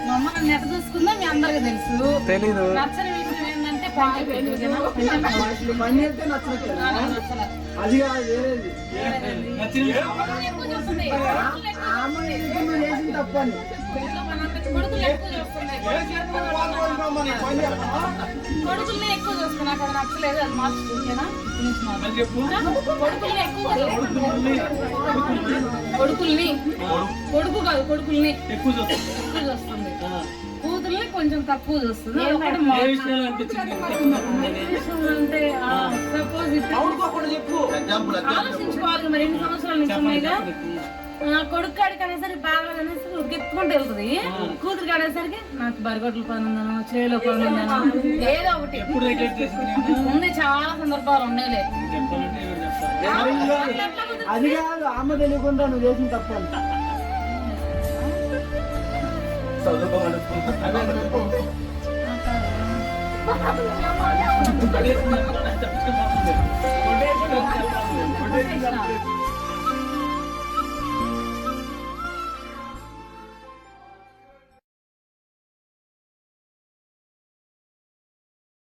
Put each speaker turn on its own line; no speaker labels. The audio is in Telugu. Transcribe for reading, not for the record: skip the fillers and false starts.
మా అమ్మ నన్ను ఎట్ట చూసుకుందో మీ అందరికి తెలుసు.
తెలీదు.
నచ్చని విషయం ఏంటంటే
అది కాదు వేరేది. చేసిన తప్పని
కొడుకుల్ని ఎక్కువ చూస్తున్నా అక్కడ నచ్చలేదు. అది మార్చుకుంటేనా కొడుకుల్ని ఎక్కువ కొడుకు కాదు కొడుకుల్ని ఎక్కువ చూస్తుంది. కూతుర్ని కొంచెం తక్కువ చూస్తుంది. అంటే సపోజ్ ఆలోచించుకోవాలి మరి. 2 సంవత్సరాలు నిజమేగా. కొడుకు కాడికి అనేసరికి బాగా అనేసరికి ఉరికెత్తుకుంటూ వెళ్తుంది. కూతురు కాడేసరికి నాకు బరిగొడ్ల పని ఉందనో చేలో పని ఉందనో ఏదో ఒకటి ఉంది. చాలా సందర్భాలు ఉండేలే.
అది కాదు అమ్మ తెలియకుండా నువ్వు చేసిన తప్పని.
చదువుకోవాలి.